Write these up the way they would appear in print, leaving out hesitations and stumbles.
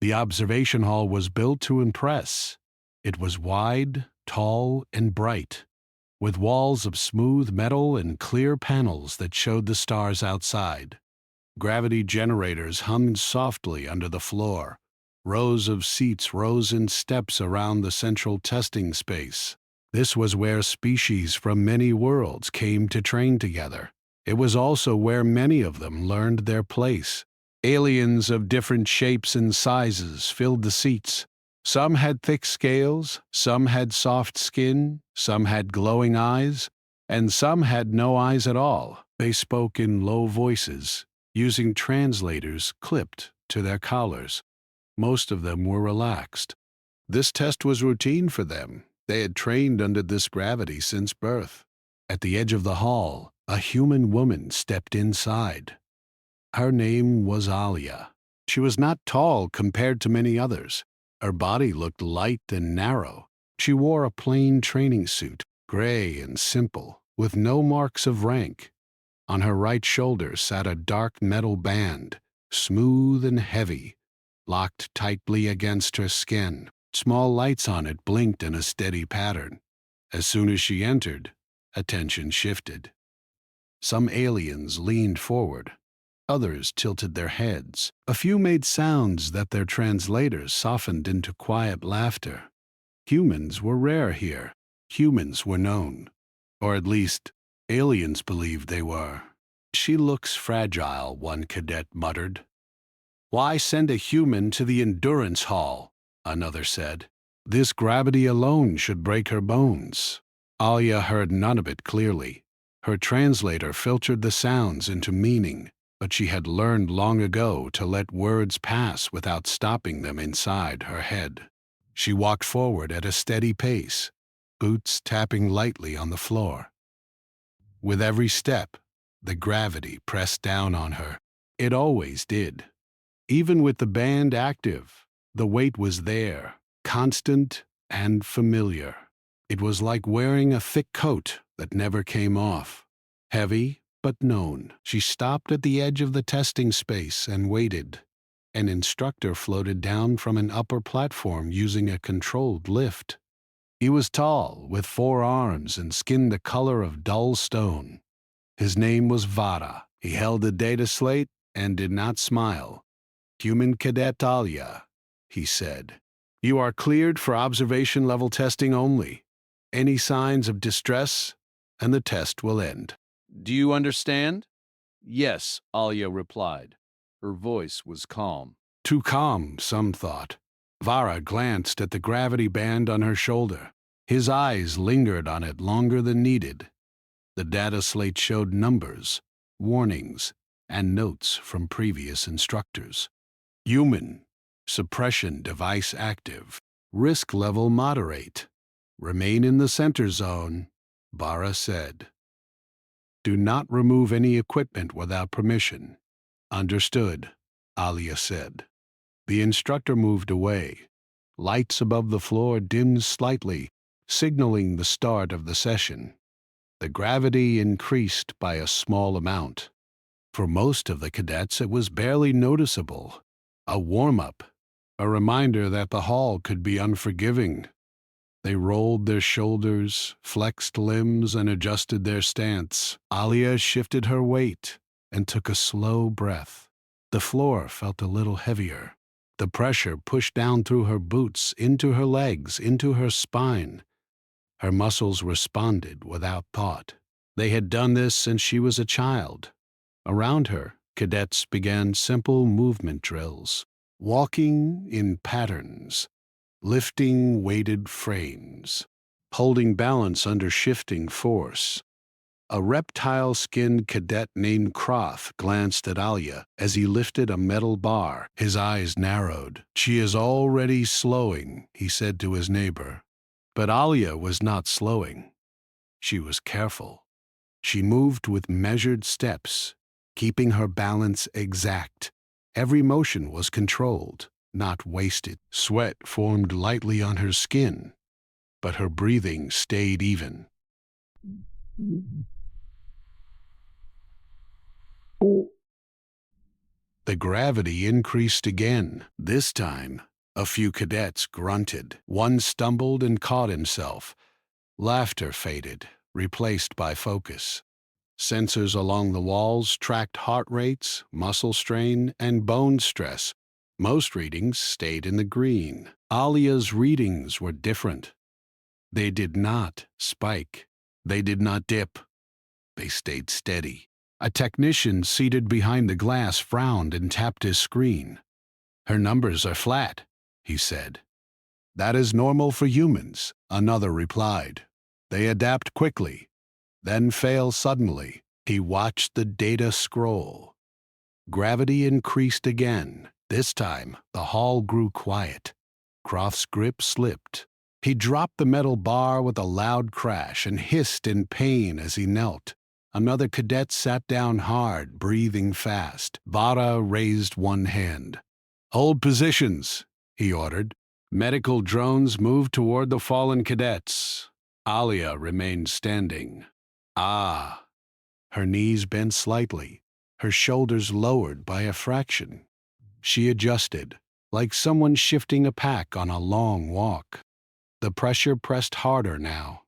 The observation hall was built to impress. It was wide, tall, and bright, with walls of smooth metal and clear panels that showed the stars outside. Gravity generators hummed softly under the floor. Rows of seats rose in steps around the central testing space. This was where species from many worlds came to train together. It was also where many of them learned their place. Aliens of different shapes and sizes filled the seats. Some had thick scales, some had soft skin, some had glowing eyes, and some had no eyes at all. They spoke in low voices, using translators clipped to their collars. Most of them were relaxed. This test was routine for them. They had trained under this gravity since birth. At the edge of the hall, a human woman stepped inside. Her name was Alia. She was not tall compared to many others. Her body looked light and narrow. She wore a plain training suit, gray and simple, with no marks of rank. On her right shoulder sat a dark metal band, smooth and heavy, locked tightly against her skin. Small lights on it blinked in a steady pattern. As soon as she entered, attention shifted. Some aliens leaned forward. Others tilted their heads. A few made sounds that their translators softened into quiet laughter. Humans were rare here. Humans were known. Or at least, aliens believed they were. "She looks fragile," one cadet muttered. "Why send a human to the endurance hall?" another said. "This gravity alone should break her bones." Alia heard none of it clearly. Her translator filtered the sounds into meaning, but she had learned long ago to let words pass without stopping them inside her head. She walked forward at a steady pace, boots tapping lightly on the floor. With every step, the gravity pressed down on her. It always did. Even with the band active, the weight was there, constant and familiar. It was like wearing a thick coat that never came off. Heavy, but known. She stopped at the edge of the testing space and waited. An instructor floated down from an upper platform using a controlled lift. He was tall, with 4 arms and skin the color of dull stone. His name was Vara. He held a data slate and did not smile. "Human Cadet Alia," he said. "You are cleared for observation level testing only. Any signs of distress, and the test will end." "Do you understand?" "Yes," Alia replied. Her voice was calm. Too calm, some thought. Vara glanced at the gravity band on her shoulder. His eyes lingered on it longer than needed. The data slate showed numbers, warnings, and notes from previous instructors. Human, suppression device active, risk level moderate. Remain in the center zone, Vara said. Do not remove any equipment without permission. Understood, Alia said. The instructor moved away. Lights above the floor dimmed slightly, signaling the start of the session. The gravity increased by a small amount. For most of the cadets, it was barely noticeable. A warm-up, a reminder that the hall could be unforgiving. They rolled their shoulders, flexed limbs, and adjusted their stance. Alia shifted her weight and took a slow breath. The floor felt a little heavier. The pressure pushed down through her boots, into her legs, into her spine. Her muscles responded without thought. They had done this since she was a child. Around her, cadets began simple movement drills, walking in patterns, lifting weighted frames, holding balance under shifting force. A reptile-skinned cadet named Croth glanced at Alia as he lifted a metal bar. His eyes narrowed. "She is already slowing," he said to his neighbor. But Alia was not slowing. She was careful. She moved with measured steps, keeping her balance exact. Every motion was controlled, not wasted. Sweat formed lightly on her skin, but her breathing stayed even. The gravity increased again. This time, a few cadets grunted. One stumbled and caught himself. Laughter faded, replaced by focus. Sensors along the walls tracked heart rates, muscle strain, and bone stress. Most readings stayed in the green. Alia's readings were different. They did not spike. They did not dip. They stayed steady. A technician seated behind the glass frowned and tapped his screen. "Her numbers are flat," he said. "That is normal for humans," another replied. "They adapt quickly, then fail suddenly." He watched the data scroll. Gravity increased again. This time, the hall grew quiet. Croft's grip slipped. He dropped the metal bar with a loud crash and hissed in pain as he knelt. Another cadet sat down hard, breathing fast. Vara raised one hand. "Hold positions," he ordered. Medical drones moved toward the fallen cadets. Alia remained standing. Ah! Her knees bent slightly, her shoulders lowered by a fraction. She adjusted, like someone shifting a pack on a long walk. The pressure pressed harder now.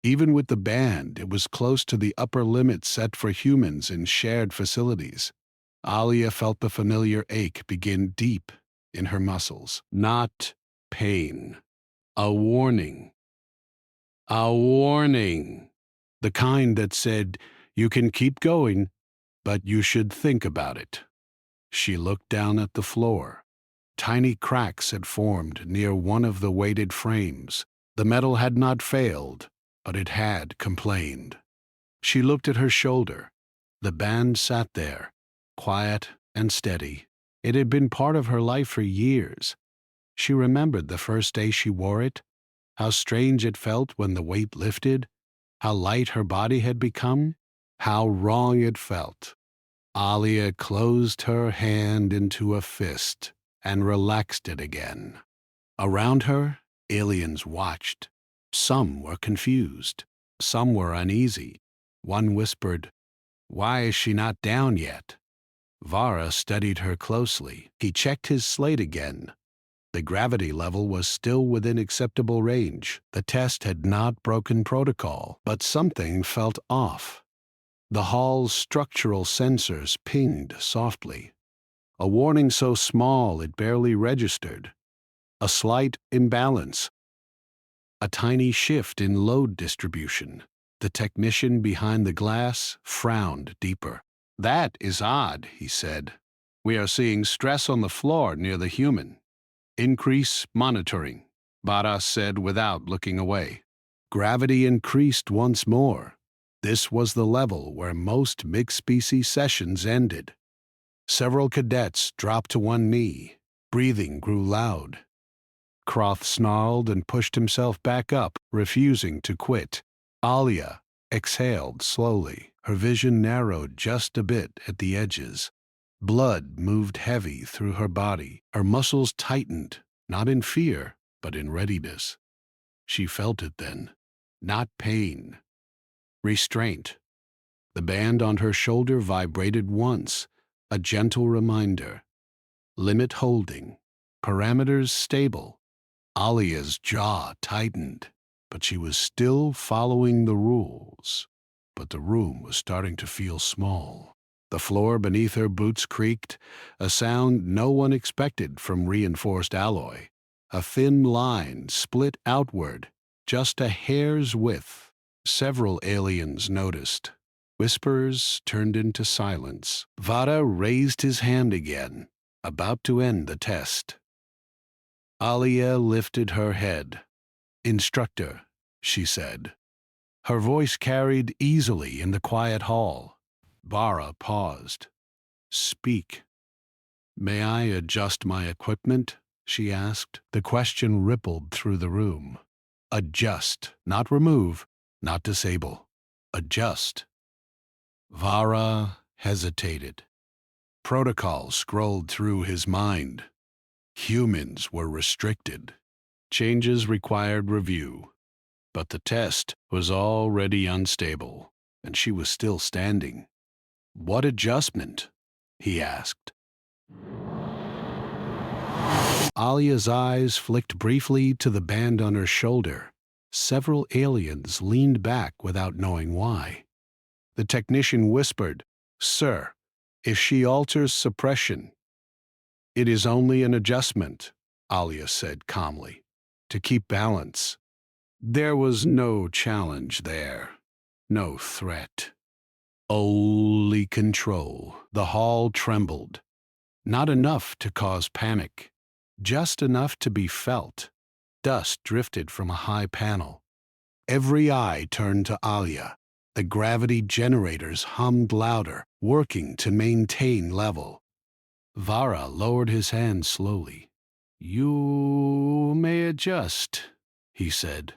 Even with the band, it was close to the upper limit set for humans in shared facilities. Alia felt the familiar ache begin deep in her muscles. Not pain. A warning. A warning. The kind that said, "You can keep going, but you should think about it." She looked down at the floor. Tiny cracks had formed near one of the weighted frames. The metal had not failed, but it had complained. She looked at her shoulder. The band sat there, quiet and steady. It had been part of her life for years. She remembered the first day she wore it, how strange it felt when the weight lifted, how light her body had become, how wrong it felt. Alia closed her hand into a fist and relaxed it again. Around her, aliens watched. Some were confused. Some were uneasy. One whispered, "Why is she not down yet?" Vara studied her closely. He checked his slate again. The gravity level was still within acceptable range. The test had not broken protocol, but something felt off. The hall's structural sensors pinged softly. A warning so small it barely registered. A slight imbalance. A tiny shift in load distribution. The technician behind the glass frowned deeper. "That is odd," he said. "We are seeing stress on the floor near the human." "Increase monitoring," Vara said without looking away. Gravity increased once more. This was the level where most mixed-species sessions ended. Several cadets dropped to one knee. Breathing grew loud. Croft snarled and pushed himself back up, refusing to quit. Alia exhaled slowly. Her vision narrowed just a bit at the edges. Blood moved heavy through her body. Her muscles tightened, not in fear, but in readiness. She felt it then. Not pain. Restraint. The band on her shoulder vibrated once, a gentle reminder. Limit holding. Parameters stable. Alia's jaw tightened, but she was still following the rules. But the room was starting to feel small. The floor beneath her boots creaked, a sound no one expected from reinforced alloy. A thin line split outward, just a hair's width. Several aliens noticed. Whispers turned into silence. Vara raised his hand again, about to end the test. Alia lifted her head. "Instructor," she said. Her voice carried easily in the quiet hall. Vara paused. "Speak." "May I adjust my equipment?" she asked. The question rippled through the room. Adjust, not remove, not disable. Adjust. Vara hesitated. Protocol scrolled through his mind. Humans were restricted. Changes required review. But the test was already unstable, and she was still standing. "What adjustment?" he asked. Alia's eyes flicked briefly to the band on her shoulder. Several aliens leaned back without knowing why. The technician whispered, "Sir, if she alters suppression—" "It is only an adjustment," Alia said calmly, "to keep balance." There was no challenge there, no threat. Only control. The hall trembled. Not enough to cause panic, just enough to be felt. Dust drifted from a high panel. Every eye turned to Alia. The gravity generators hummed louder, working to maintain level. Vara lowered his hand slowly. "You may adjust," he said.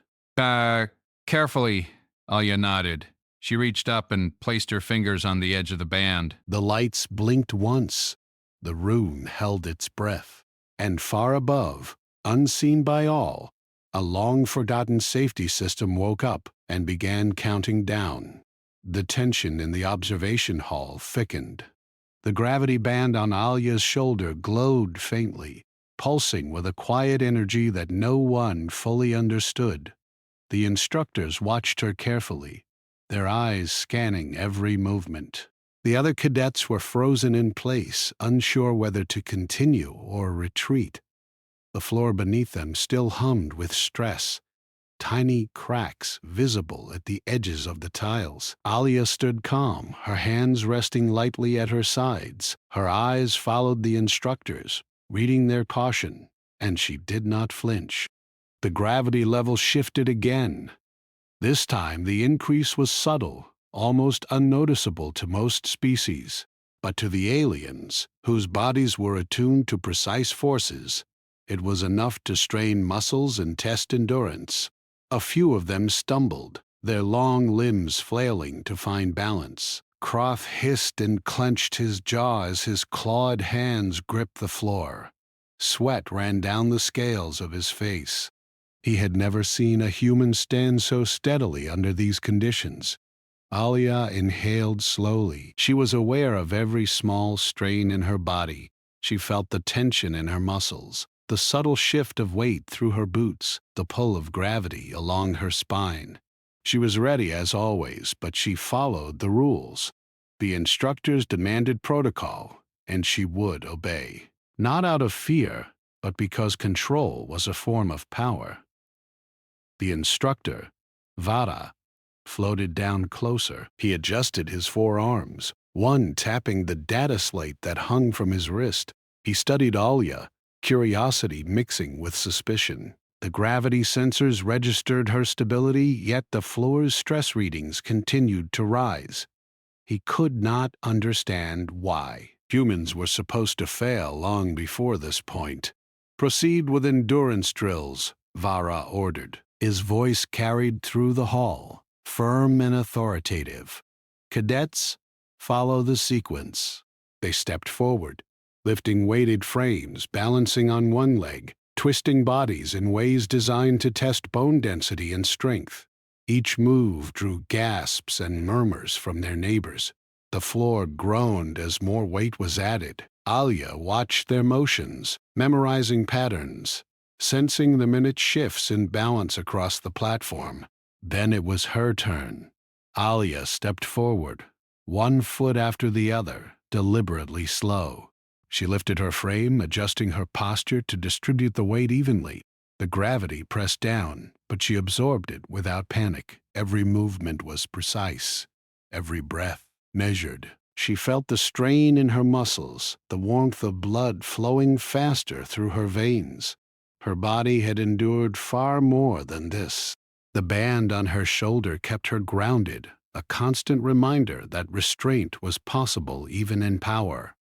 Carefully," Alia nodded. She reached up and placed her fingers on the edge of the band. The lights blinked once. The rune held its breath. And far above, unseen by all, a long-forgotten safety system woke up and began counting down. The tension in the observation hall thickened. The gravity band on Alia's shoulder glowed faintly, pulsing with a quiet energy that no one fully understood. The instructors watched her carefully, their eyes scanning every movement. The other cadets were frozen in place, unsure whether to continue or retreat. The floor beneath them still hummed with stress, tiny cracks visible at the edges of the tiles. Alia stood calm, her hands resting lightly at her sides. Her eyes followed the instructors, reading their caution, and she did not flinch. The gravity level shifted again. This time the increase was subtle, almost unnoticeable to most species. But to the aliens, whose bodies were attuned to precise forces, it was enough to strain muscles and test endurance. A few of them stumbled, their long limbs flailing to find balance. Croft hissed and clenched his jaw as his clawed hands gripped the floor. Sweat ran down the scales of his face. He had never seen a human stand so steadily under these conditions. Alia inhaled slowly. She was aware of every small strain in her body. She felt the tension in her muscles, the subtle shift of weight through her boots, the pull of gravity along her spine. She was ready as always, but she followed the rules. The instructors demanded protocol, and she would obey. Not out of fear, but because control was a form of power. The instructor, Vara, floated down closer. He adjusted his forearms, one tapping the data slate that hung from his wrist. He studied Alia, curiosity mixing with suspicion. The gravity sensors registered her stability, yet the floor's stress readings continued to rise. He could not understand why. Humans were supposed to fail long before this point. "Proceed with endurance drills," Vara ordered. His voice carried through the hall, firm and authoritative. "Cadets, follow the sequence." They stepped forward, lifting weighted frames, balancing on one leg, twisting bodies in ways designed to test bone density and strength. Each move drew gasps and murmurs from their neighbors. The floor groaned as more weight was added. Alia watched their motions, memorizing patterns, sensing the minute shifts in balance across the platform. Then it was her turn. Alia stepped forward, one foot after the other, deliberately slow. She lifted her frame, adjusting her posture to distribute the weight evenly. The gravity pressed down, but she absorbed it without panic. Every movement was precise, every breath measured. She felt the strain in her muscles, the warmth of blood flowing faster through her veins. Her body had endured far more than this. The band on her shoulder kept her grounded, a constant reminder that restraint was possible even in power.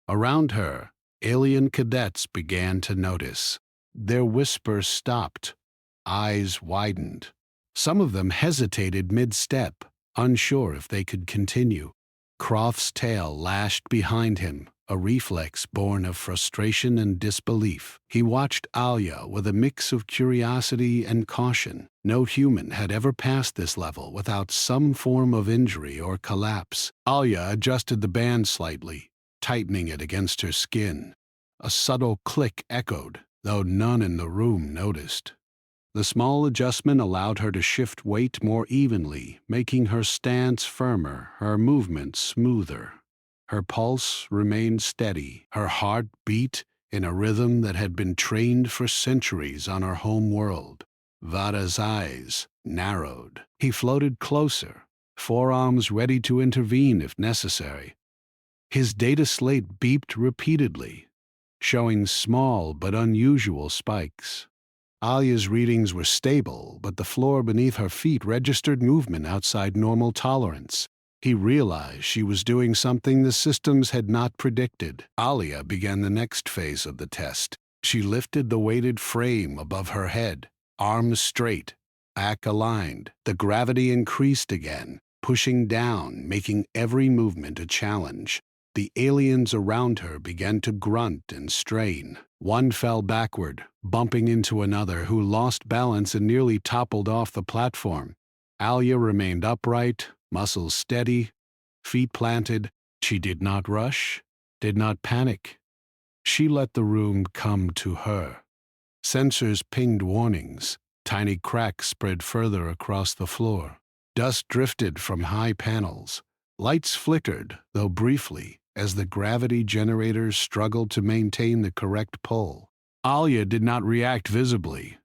Around her, alien cadets began to notice. Their whispers stopped, eyes widened. Some of them hesitated mid-step, unsure if they could continue. Croft's tail lashed behind him, a reflex born of frustration and disbelief. He watched Alia with a mix of curiosity and caution. No human had ever passed this level without some form of injury or collapse. Alia adjusted the band slightly, tightening it against her skin. A subtle click echoed, though none in the room noticed. The small adjustment allowed her to shift weight more evenly, making her stance firmer, her movements smoother. Her pulse remained steady, her heart beat in a rhythm that had been trained for centuries on her home world. Vara's eyes narrowed. He floated closer, forearms ready to intervene if necessary. His data slate beeped repeatedly, showing small but unusual spikes. Alia's readings were stable, but the floor beneath her feet registered movement outside normal tolerance. He realized she was doing something the systems had not predicted. Alia began the next phase of the test. She lifted the weighted frame above her head, arms straight, back aligned. The gravity increased again, pushing down, making every movement a challenge. The aliens around her began to grunt and strain. One fell backward, bumping into another, who lost balance and nearly toppled off the platform. Alia remained upright, muscles steady, feet planted. She did not rush, did not panic. She let the room come to her. Sensors pinged warnings. Tiny cracks spread further across the floor. Dust drifted from high panels. Lights flickered, though briefly, as the gravity generators struggled to maintain the correct pull. Alia did not react visibly.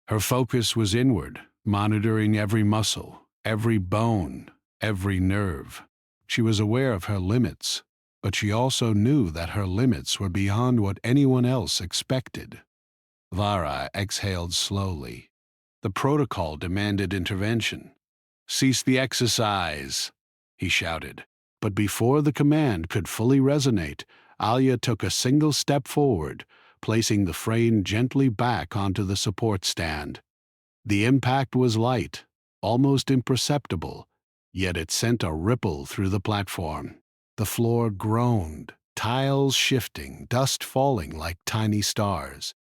Her focus was inward, monitoring every muscle, every bone, every nerve. She was aware of her limits, but she also knew that her limits were beyond what anyone else expected. Vara exhaled slowly. The protocol demanded intervention. "Cease the exercise," he shouted. But before the command could fully resonate, Alia took a single step forward, placing the frame gently back onto the support stand. The impact was light, almost imperceptible, yet it sent a ripple through the platform. The floor groaned, tiles shifting, dust falling like tiny stars.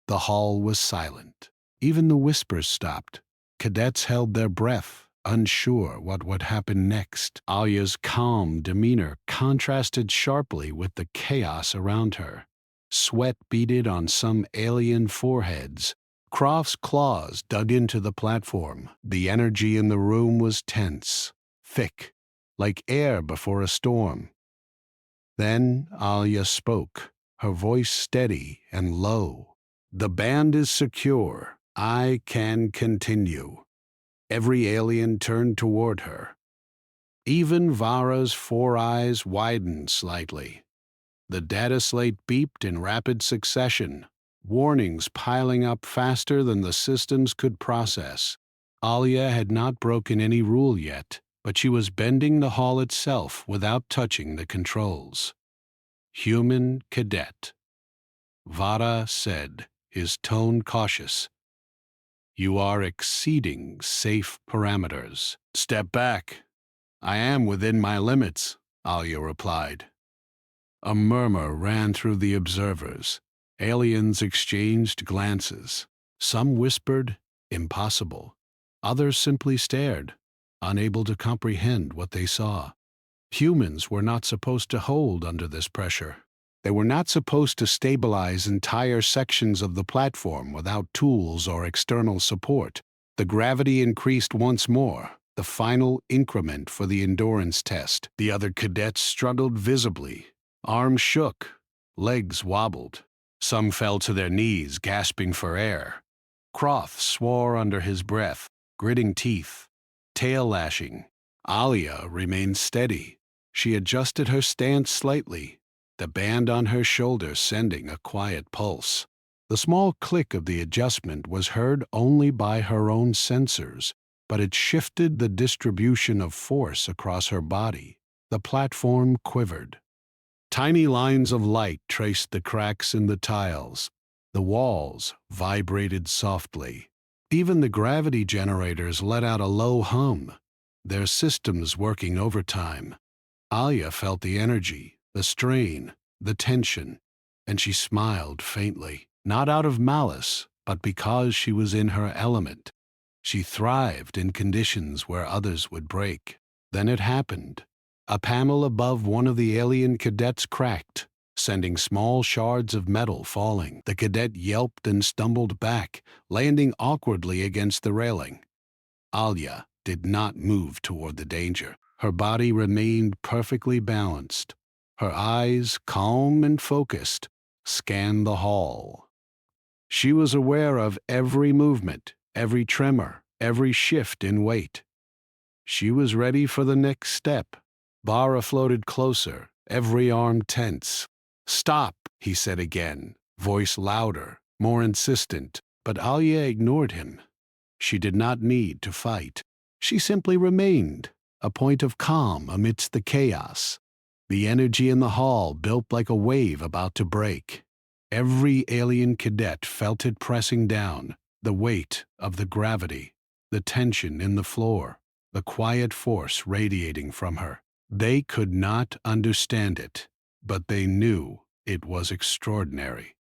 The hall was silent. Even the whispers stopped. Cadets held their breath, unsure what would happen next. Alia's calm demeanor contrasted sharply with the chaos around her. Sweat beaded on some alien foreheads. Croft's claws dug into the platform. The energy in the room was tense, thick, like air before a storm. Then Alia spoke, her voice steady and low. "The band is secure. I can continue." Every alien turned toward her. Even Vara's four eyes widened slightly. The data slate beeped in rapid succession, warnings piling up faster than the systems could process. Alia had not broken any rule yet, but she was bending the hall itself without touching the controls. "Human cadet," Vara said, his tone cautious. "You are exceeding safe parameters. Step back." "I am within my limits," Alia replied. A murmur ran through the observers. Aliens exchanged glances. Some whispered, "Impossible." Others simply stared, unable to comprehend what they saw. Humans were not supposed to hold under this pressure. They were not supposed to stabilize entire sections of the platform without tools or external support. The gravity increased once more, the final increment for the endurance test. The other cadets struggled visibly. Arms shook, legs wobbled. Some fell to their knees, gasping for air. Croft swore under his breath, gritting teeth, tail lashing. Alia remained steady. She adjusted her stance slightly, the band on her shoulder sending a quiet pulse. The small click of the adjustment was heard only by her own sensors, but it shifted the distribution of force across her body. The platform quivered. Tiny lines of light traced the cracks in the tiles. The walls vibrated softly. Even the gravity generators let out a low hum, their systems working overtime. Alia felt the energy, the strain, the tension, and she smiled faintly, not out of malice, but because she was in her element. She thrived in conditions where others would break. Then it happened. A panel above one of the alien cadets cracked, sending small shards of metal falling. The cadet yelped and stumbled back, landing awkwardly against the railing. Alia did not move toward the danger. Her body remained perfectly balanced. Her eyes, calm and focused, scanned the hall. She was aware of every movement, every tremor, every shift in weight. She was ready for the next step. Vara floated closer, every arm tense. "Stop," he said again, voice louder, more insistent, but Alia ignored him. She did not need to fight. She simply remained, a point of calm amidst the chaos. The energy in the hall built like a wave about to break. Every alien cadet felt it pressing down, the weight of the gravity, the tension in the floor, the quiet force radiating from her. They could not understand it, but they knew it was extraordinary.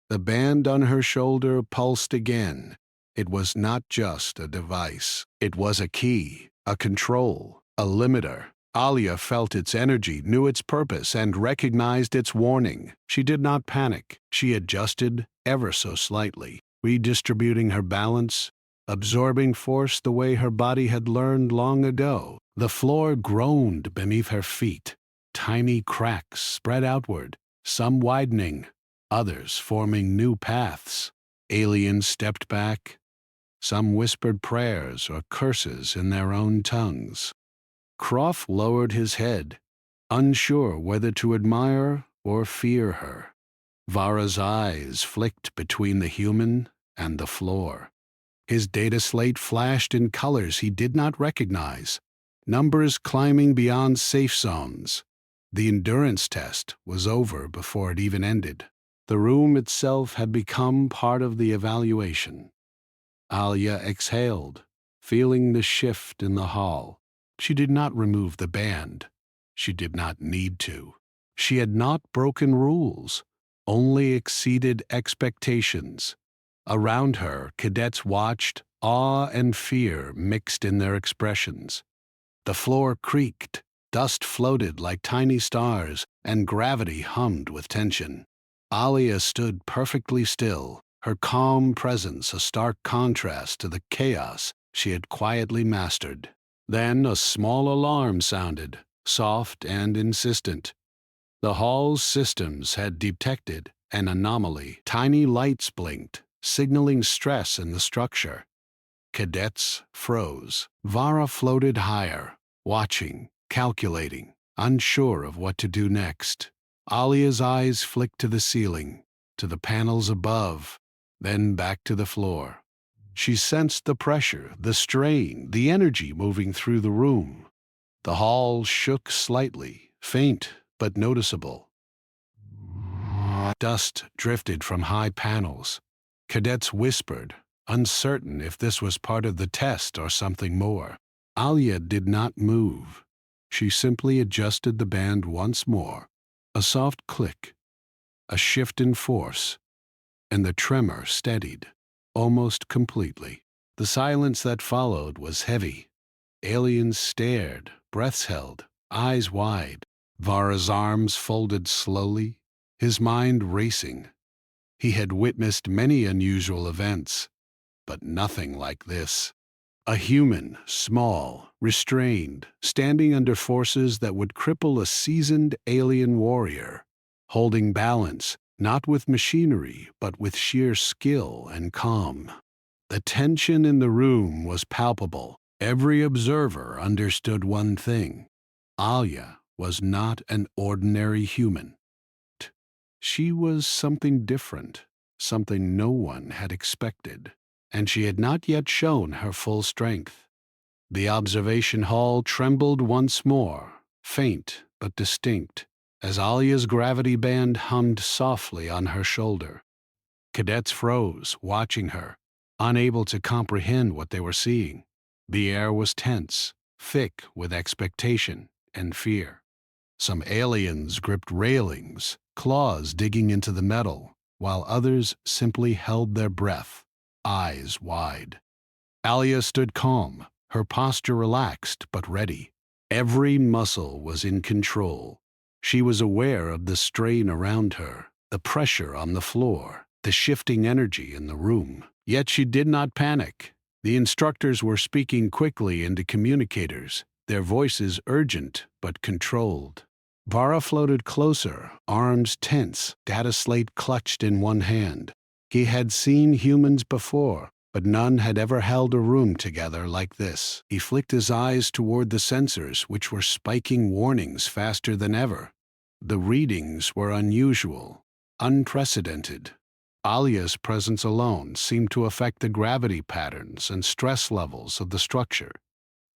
The band on her shoulder pulsed again. It was not just a device. It was a key, a control, a limiter. Alia felt its energy, knew its purpose, and recognized its warning. She did not panic. She adjusted ever so slightly, redistributing her balance, absorbing force the way her body had learned long ago. The floor groaned beneath her feet. Tiny cracks spread outward, some widening, others forming new paths. Aliens stepped back. Some whispered prayers or curses in their own tongues. Croft lowered his head, unsure whether to admire or fear her. Vara's eyes flicked between the human and the floor. His data slate flashed in colors he did not recognize, numbers climbing beyond safe zones. The endurance test was over before it even ended. The room itself had become part of the evaluation. Alia exhaled, feeling the shift in the hall. She did not remove the band. She did not need to. She had not broken rules, only exceeded expectations. Around her, cadets watched, awe and fear mixed in their expressions. The floor creaked, dust floated like tiny stars, and gravity hummed with tension. Alia stood perfectly still, her calm presence a stark contrast to the chaos she had quietly mastered. Then a small alarm sounded, soft and insistent. The hall's systems had detected an anomaly. Tiny lights blinked, signaling stress in the structure. Cadets froze. Vara floated higher, watching, calculating, unsure of what to do next. Alia's eyes flicked to the ceiling, to the panels above, then back to the floor. She sensed the pressure, the strain, the energy moving through the room. The hall shook slightly, faint but noticeable. Dust drifted from high panels. Cadets whispered, uncertain if this was part of the test or something more. Alia did not move. She simply adjusted the band once more. A soft click, a shift in force, and the tremor steadied, almost completely. The silence that followed was heavy. Aliens stared, breaths held, eyes wide. Vara's arms folded slowly, his mind racing. He had witnessed many unusual events, but nothing like this. A human, small, restrained, standing under forces that would cripple a seasoned alien warrior, holding balance, not with machinery, but with sheer skill and calm. The tension in the room was palpable. Every observer understood one thing. Alia was not an ordinary human. She was something different, something no one had expected, and she had not yet shown her full strength. The observation hall trembled once more, faint but distinct, as Alia's gravity band hummed softly on her shoulder. Cadets froze, watching her, unable to comprehend what they were seeing. The air was tense, thick with expectation and fear. Some aliens gripped railings, claws digging into the metal, while others simply held their breath, eyes wide. Alia stood calm, her posture relaxed but ready. Every muscle was in control. She was aware of the strain around her, the pressure on the floor, the shifting energy in the room. Yet she did not panic. The instructors were speaking quickly into communicators, their voices urgent but controlled. Vara floated closer, arms tense, data slate clutched in one hand. He had seen humans before, but none had ever held a room together like this. He flicked his eyes toward the sensors, which were spiking warnings faster than ever. The readings were unusual, unprecedented. Alia's presence alone seemed to affect the gravity patterns and stress levels of the structure.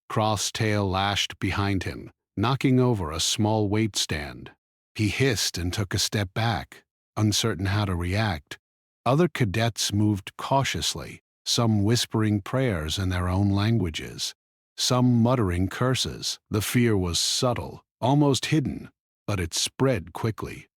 Croth's tail lashed behind him, knocking over a small weight stand. He hissed and took a step back, uncertain how to react. Other cadets moved cautiously, some whispering prayers in their own languages, some muttering curses. The fear was subtle, almost hidden, but it spread quickly.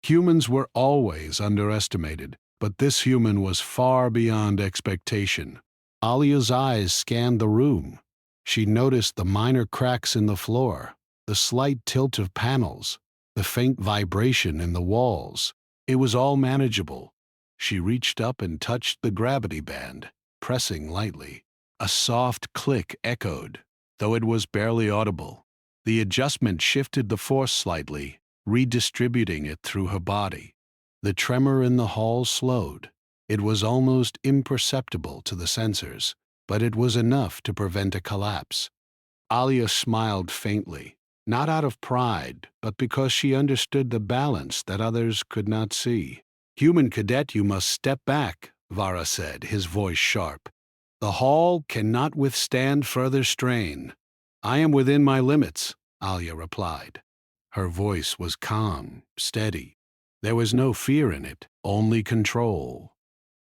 Humans were always underestimated, but this human was far beyond expectation. Alia's eyes scanned the room. She noticed the minor cracks in the floor, the slight tilt of panels, the faint vibration in the walls. It was all manageable. She reached up and touched the gravity band, pressing lightly. A soft click echoed, though it was barely audible. The adjustment shifted the force slightly, redistributing it through her body. The tremor in the hall slowed. It was almost imperceptible to the sensors, but it was enough to prevent a collapse. Alia smiled faintly, not out of pride, but because she understood the balance that others could not see. "Human cadet, you must step back," Vara said, his voice sharp. "The hall cannot withstand further strain." "I am within my limits," Alia replied. Her voice was calm, steady. There was no fear in it, only control.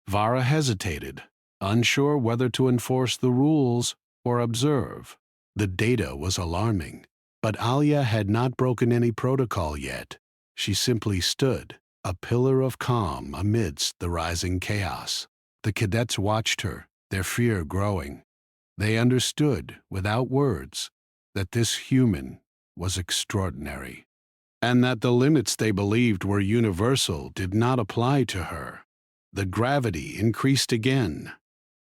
Vara hesitated, unsure whether to enforce the rules or observe. The data was alarming, but Alia had not broken any protocol yet. She simply stood, a pillar of calm amidst the rising chaos. The cadets watched her, their fear growing. They understood, without words, that this human was extraordinary, and that the limits they believed were universal did not apply to her. The gravity increased again.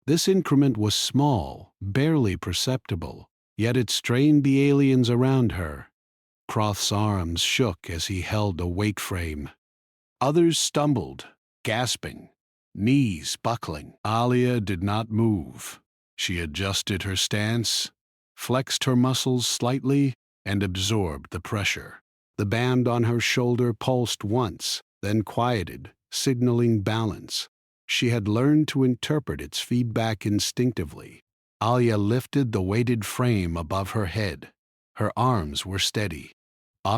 This increment was small, barely perceptible, yet it strained the aliens around her. Croth's arms shook as he held a weight frame. Others stumbled, gasping, knees buckling. Alia did not move. She adjusted her stance, flexed her muscles slightly, and absorbed the pressure. The band on her shoulder pulsed once, then quieted, signaling balance. She had learned to interpret its feedback instinctively. Alia lifted the weighted frame above her head. Her arms were steady.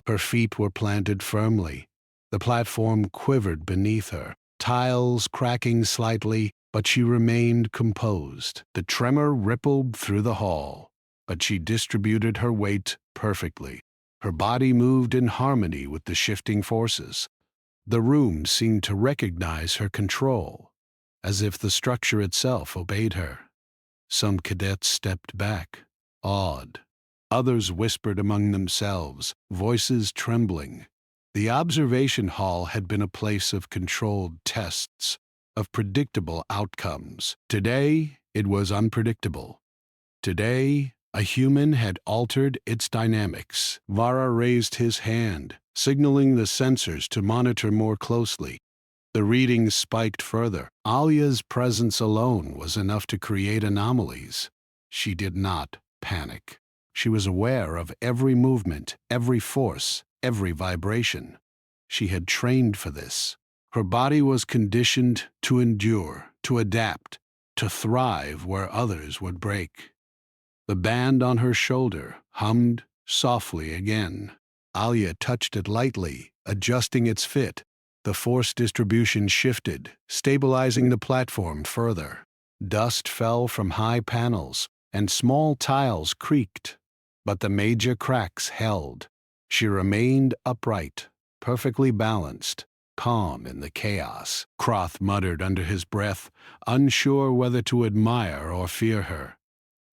Her feet were planted firmly. The platform quivered beneath her, tiles cracking slightly, but she remained composed. The tremor rippled through the hall, but she distributed her weight perfectly. Her body moved in harmony with the shifting forces. The room seemed to recognize her control, as if the structure itself obeyed her. Some cadets stepped back, awed. Others whispered among themselves, voices trembling. The observation hall had been a place of controlled tests, of predictable outcomes. Today, it was unpredictable. Today, a human had altered its dynamics. Vara raised his hand, signaling the sensors to monitor more closely. The readings spiked further. Alia's presence alone was enough to create anomalies. She did not panic. She was aware of every movement, every force, every vibration. She had trained for this. Her body was conditioned to endure, to adapt, to thrive where others would break. The band on her shoulder hummed softly again. Alia touched it lightly, adjusting its fit. The force distribution shifted, stabilizing the platform further. Dust fell from high panels, and small tiles creaked, but the major cracks held. She remained upright, perfectly balanced, calm in the chaos. Croth muttered under his breath, unsure whether to admire or fear her.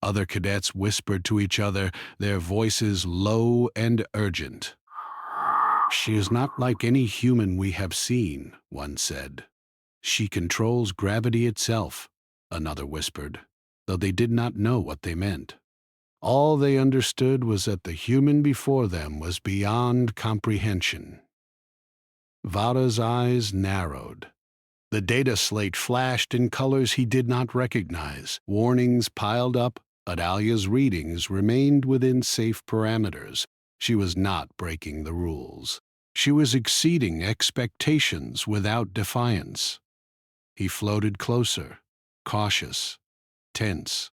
Other cadets whispered to each other, their voices low and urgent. "She is not like any human we have seen," one said. "She controls gravity itself," another whispered, though they did not know what they meant. All they understood was that the human before them was beyond comprehension. Vara's eyes narrowed. The data slate flashed in colors he did not recognize. Warnings piled up, but Alia's readings remained within safe parameters. She was not breaking the rules. She was exceeding expectations without defiance. He floated closer, cautious, tense.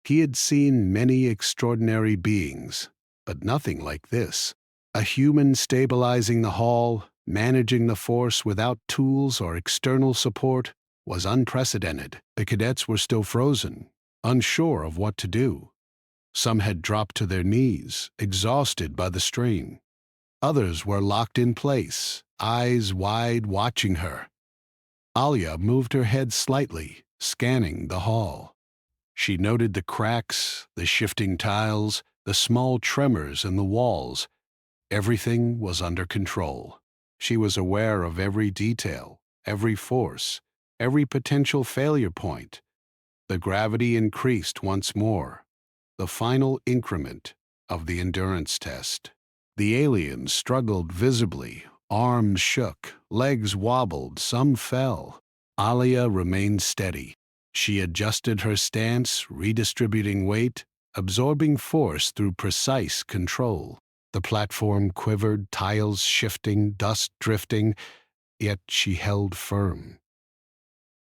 He had seen many extraordinary beings, but nothing like this. A human stabilizing the hall, managing the force without tools or external support, was unprecedented. The cadets were still frozen, unsure of what to do. Some had dropped to their knees, exhausted by the strain. Others were locked in place, eyes wide, watching her. Alia moved her head slightly, scanning the hall. She noted the cracks, the shifting tiles, the small tremors in the walls. Everything was under control. She was aware of every detail, every force, every potential failure point. The gravity increased once more, the final increment of the endurance test. The aliens struggled visibly, arms shook, legs wobbled, some fell. Alia remained steady. She adjusted her stance, redistributing weight, absorbing force through precise control. The platform quivered, tiles shifting, dust drifting, yet she held firm.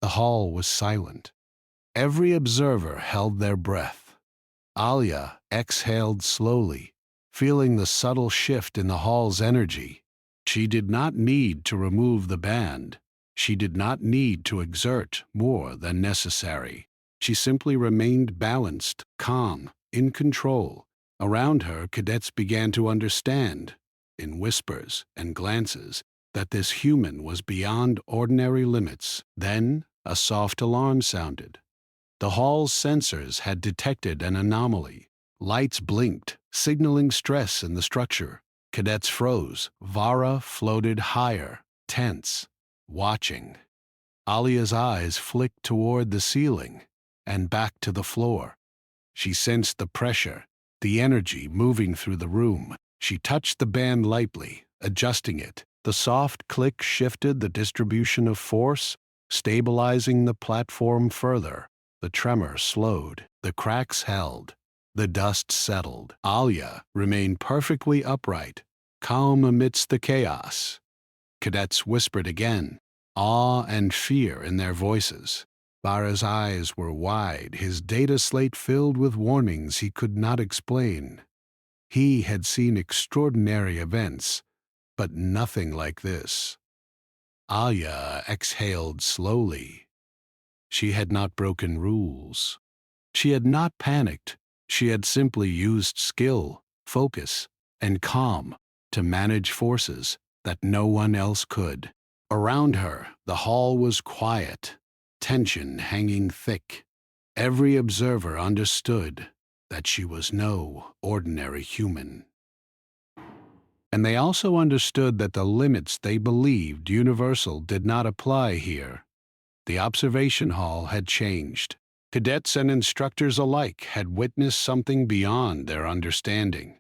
The hall was silent. Every observer held their breath. Alia exhaled slowly, feeling the subtle shift in the hall's energy. She did not need to remove the band. She did not need to exert more than necessary. She simply remained balanced, calm, in control. Around her, cadets began to understand, in whispers and glances, that this human was beyond ordinary limits. Then a soft alarm sounded. The hall's sensors had detected an anomaly. Lights blinked, signaling stress in the structure. Cadets froze. Vara floated higher, tense, watching. Alia's eyes flicked toward the ceiling and back to the floor. She sensed the pressure, the energy moving through the room. She touched the band lightly, adjusting it. The soft click shifted the distribution of force, stabilizing the platform further. The tremor slowed. The cracks held. The dust settled. Alia remained perfectly upright, calm amidst the chaos. Cadets whispered again, awe and fear in their voices. Vara's eyes were wide, his data slate filled with warnings he could not explain. He had seen extraordinary events, but nothing like this. Alia exhaled slowly. She had not broken rules. She had not panicked. She had simply used skill, focus, and calm to manage forces that no one else could. Around her, the hall was quiet, tension hanging thick. Every observer understood that she was no ordinary human. And they also understood that the limits they believed universal did not apply here. The observation hall had changed. Cadets and instructors alike had witnessed something beyond their understanding.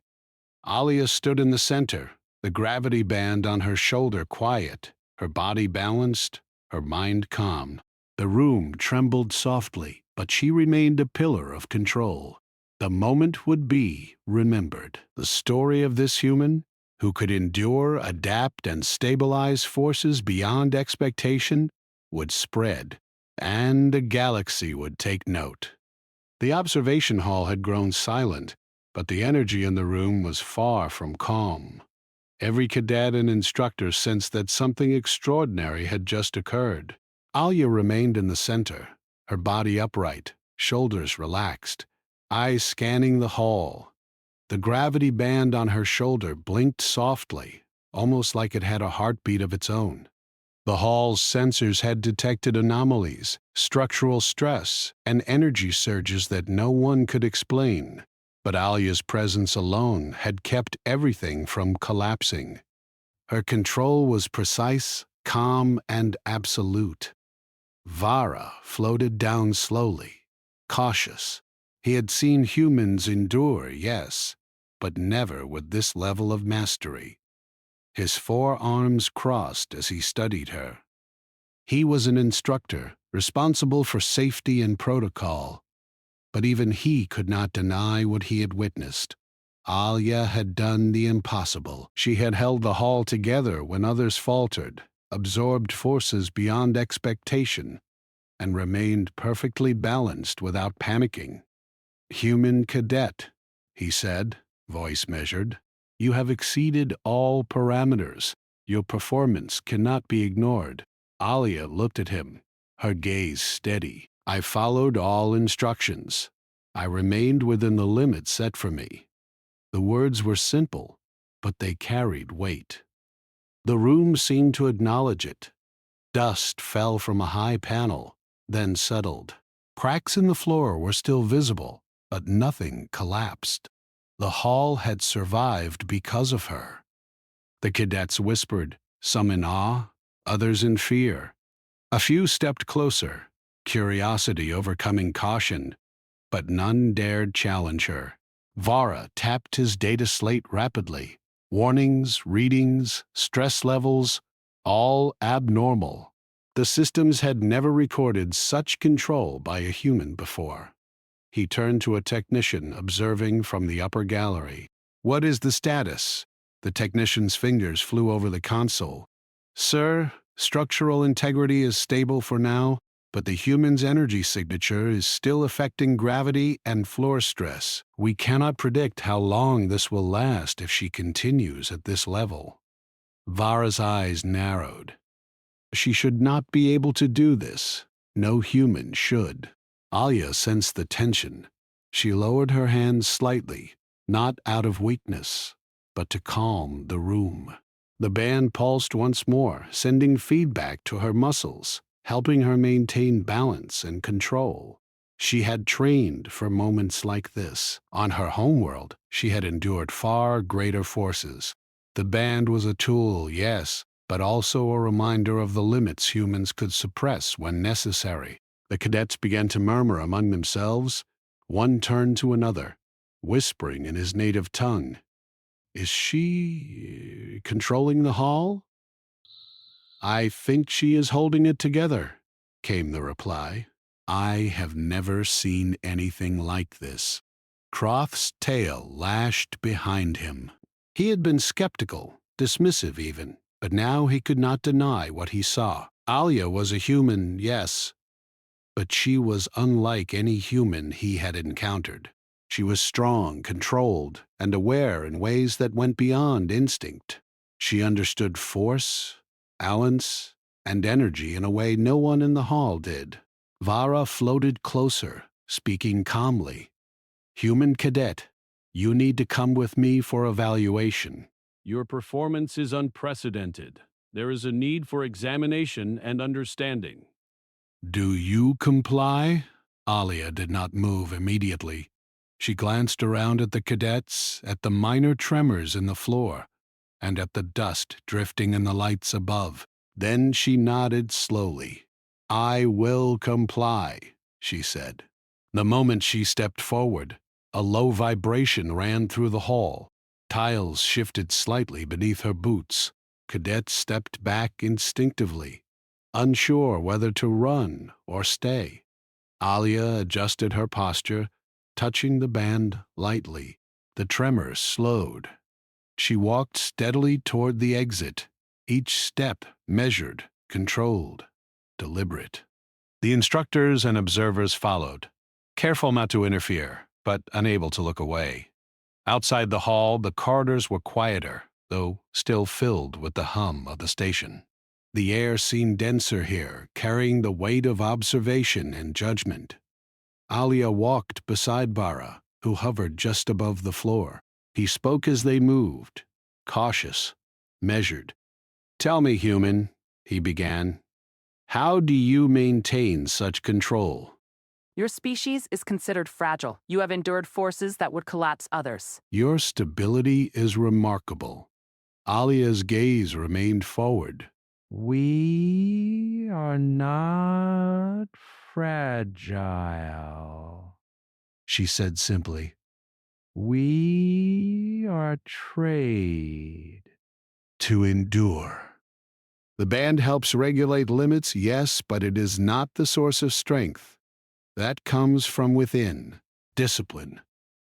Alia stood in the center, the gravity band on her shoulder quiet, her body balanced, her mind calm. The room trembled softly, but she remained a pillar of control. The moment would be remembered. The story of this human, who could endure, adapt, and stabilize forces beyond expectation, would spread, and the galaxy would take note. The observation hall had grown silent, but the energy in the room was far from calm. Every cadet and instructor sensed that something extraordinary had just occurred. Alia remained in the center, her body upright, shoulders relaxed, eyes scanning the hall. The gravity band on her shoulder blinked softly, almost like it had a heartbeat of its own. The hall's sensors had detected anomalies, structural stress, and energy surges that no one could explain. But Alia's presence alone had kept everything from collapsing. Her control was precise, calm, and absolute. Vara floated down slowly, cautious. He had seen humans endure, yes, but never with this level of mastery. His forearms crossed as he studied her. He was an instructor, responsible for safety and protocol, but even he could not deny what he had witnessed. Alia had done the impossible. She had held the hall together when others faltered, absorbed forces beyond expectation, and remained perfectly balanced without panicking. "Human cadet," he said, voice measured. "You have exceeded all parameters. Your performance cannot be ignored." Alia looked at him, her gaze steady. "I followed all instructions. I remained within the limits set for me." The words were simple, but they carried weight. The room seemed to acknowledge it. Dust fell from a high panel, then settled. Cracks in the floor were still visible, but nothing collapsed. The hall had survived because of her. The cadets whispered, some in awe, others in fear. A few stepped closer, curiosity overcoming caution, but none dared challenge her. Vara tapped his data slate rapidly. Warnings, readings, stress levels, all abnormal. The systems had never recorded such control by a human before. He turned to a technician observing from the upper gallery. "What is the status?" The technician's fingers flew over the console. "Sir, structural integrity is stable for now, but the human's energy signature is still affecting gravity and floor stress. We cannot predict how long this will last if she continues at this level." Vara's eyes narrowed. She should not be able to do this. No human should. Alia sensed the tension. She lowered her hands slightly, not out of weakness, but to calm the room. The band pulsed once more, sending feedback to her muscles, helping her maintain balance and control. She had trained for moments like this. On her homeworld, she had endured far greater forces. The band was a tool, yes, but also a reminder of the limits humans could suppress when necessary. The cadets began to murmur among themselves. One turned to another, whispering in his native tongue. "Is she controlling the hall?" "I think she is holding it together," came the reply. "I have never seen anything like this." Croth's tail lashed behind him. He had been skeptical, dismissive even, but now he could not deny what he saw. Alia was a human, yes, but she was unlike any human he had encountered. She was strong, controlled, and aware in ways that went beyond instinct. She understood force, balance, and energy in a way no one in the hall did. Vara floated closer, speaking calmly. "Human cadet, you need to come with me for evaluation." Your performance is unprecedented. There is a need for examination and understanding. "Do you comply?" Alia did not move immediately. She glanced around at the cadets, at the minor tremors in the floor, and at the dust drifting in the lights above. Then she nodded slowly. "I will comply," she said. The moment she stepped forward, a low vibration ran through the hall. Tiles shifted slightly beneath her boots. Cadets stepped back instinctively, unsure whether to run or stay. Alia adjusted her posture, touching the band lightly. The tremors slowed. She walked steadily toward the exit, each step measured, controlled, deliberate. The instructors and observers followed, careful not to interfere, but unable to look away. Outside the hall, the corridors were quieter, though still filled with the hum of the station. The air seemed denser here, carrying the weight of observation and judgment. Alia walked beside Vara, who hovered just above the floor. He spoke as they moved, cautious, measured. "Tell me, human, he began. How do you maintain such control? Your species is considered fragile. You have endured forces that would collapse others. Your stability is remarkable. Alia's gaze remained forward. We are not fragile, She said simply. we are trained. To endure. The band helps regulate limits, yes, but it is not the source of strength. That comes from within. Discipline,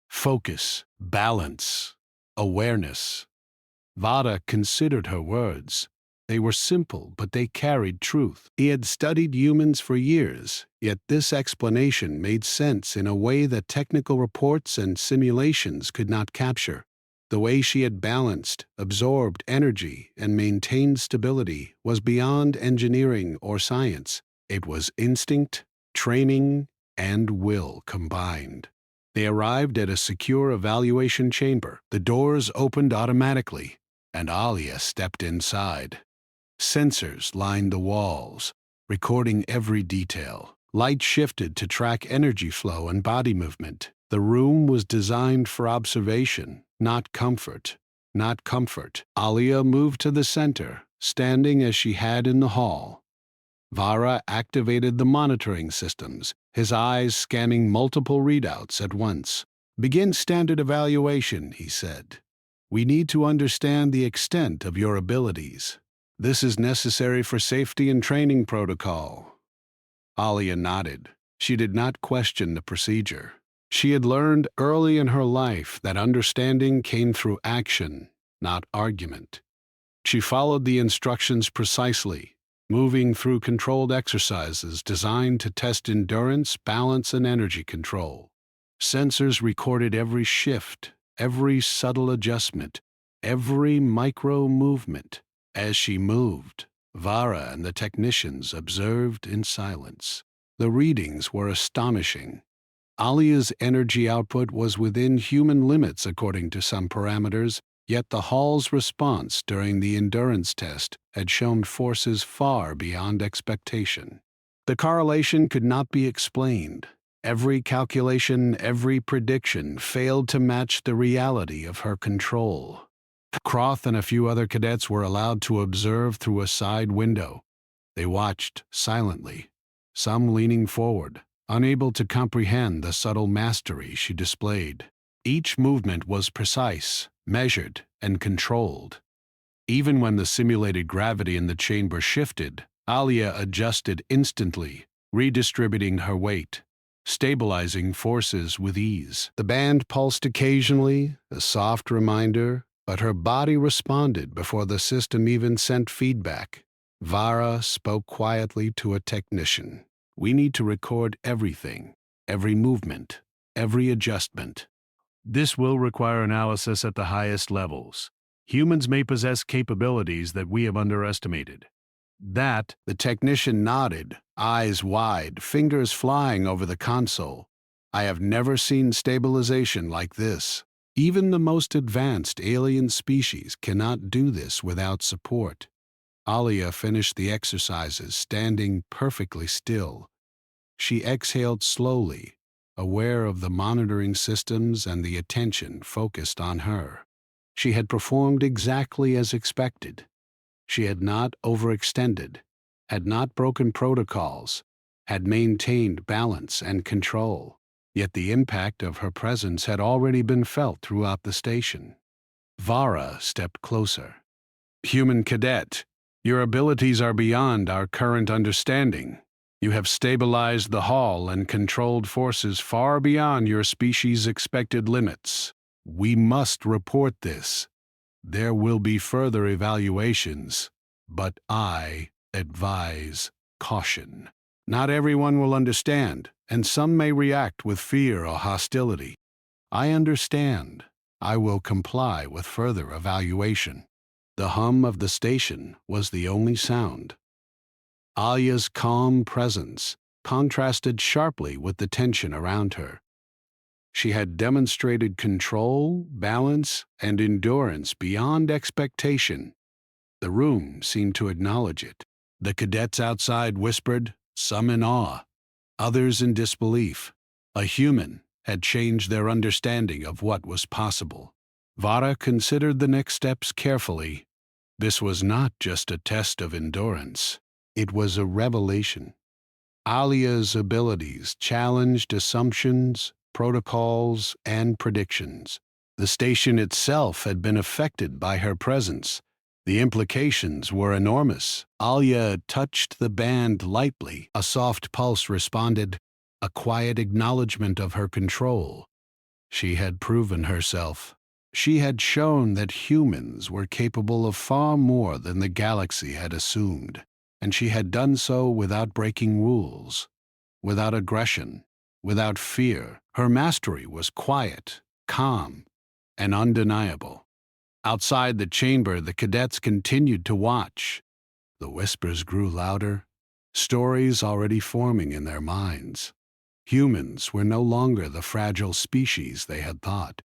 focus, balance, awareness. Vada considered her words. They were simple, but they carried truth. He had studied humans for years, yet this explanation made sense in a way that technical reports and simulations could not capture. The way she had balanced, absorbed energy, and maintained stability was beyond engineering or science. It was instinct, training, and will combined. They arrived at a secure evaluation chamber. The doors opened automatically, and Alia stepped inside. Sensors lined the walls, recording every detail. Light shifted to track energy flow and body movement. The room was designed for observation, not comfort. Not comfort. Alia moved to the center, standing as she had in the hall. Vara activated the monitoring systems, his eyes scanning multiple readouts at once. Begin standard evaluation, he said. We need to understand the extent of your abilities. This is necessary for safety and training protocol. Alia nodded. She did not question the procedure. She had learned early in her life that understanding came through action, not argument. She followed the instructions precisely, moving through controlled exercises designed to test endurance, balance, and energy control. Sensors recorded every shift, every subtle adjustment, every micro movement. As she moved, Vara and the technicians observed in silence. The readings were astonishing. Alia's energy output was within human limits according to some parameters, yet the hall's response during the endurance test had shown forces far beyond expectation. The correlation could not be explained. Every calculation, every prediction failed to match the reality of her control. Croth and a few other cadets were allowed to observe through a side window. They watched silently, some leaning forward, unable to comprehend the subtle mastery she displayed. Each movement was precise, measured, and controlled. Even when the simulated gravity in the chamber shifted, Alia adjusted instantly, redistributing her weight, stabilizing forces with ease. The band pulsed occasionally, a soft reminder, but her body responded before the system even sent feedback. Vara spoke quietly to a technician. We need to record everything, every movement, every adjustment. This will require analysis at the highest levels. Humans may possess capabilities that we have underestimated. That, the technician nodded, eyes wide, fingers flying over the console. I have never seen stabilization like this. Even the most advanced alien species cannot do this without support. Alia finished the exercises standing perfectly still. She exhaled slowly, aware of the monitoring systems and the attention focused on her. She had performed exactly as expected. She had not overextended, had not broken protocols, had maintained balance and control. Yet the impact of her presence had already been felt throughout the station. Vara stepped closer. Human cadet, your abilities are beyond our current understanding. You have stabilized the hall and controlled forces far beyond your species' expected limits. We must report this. There will be further evaluations, but I advise caution. Not everyone will understand, and some may react with fear or hostility. I understand. I will comply with further evaluation. The hum of the station was the only sound. Alia's calm presence contrasted sharply with the tension around her. She had demonstrated control, balance, and endurance beyond expectation. The room seemed to acknowledge it. The cadets outside whispered, some in awe, others in disbelief. A human had changed their understanding of what was possible. Vara considered the next steps carefully. This was not just a test of endurance. It was a revelation. Alia's abilities challenged assumptions, protocols, and predictions. The station itself had been affected by her presence. The implications were enormous. Alia touched the band lightly. A soft pulse responded, a quiet acknowledgement of her control. She had proven herself. She had shown that humans were capable of far more than the galaxy had assumed, and she had done so without breaking rules, without aggression, without fear. Her mastery was quiet, calm, and undeniable. Outside the chamber, the cadets continued to watch. The whispers grew louder, stories already forming in their minds. Humans were no longer the fragile species they had thought.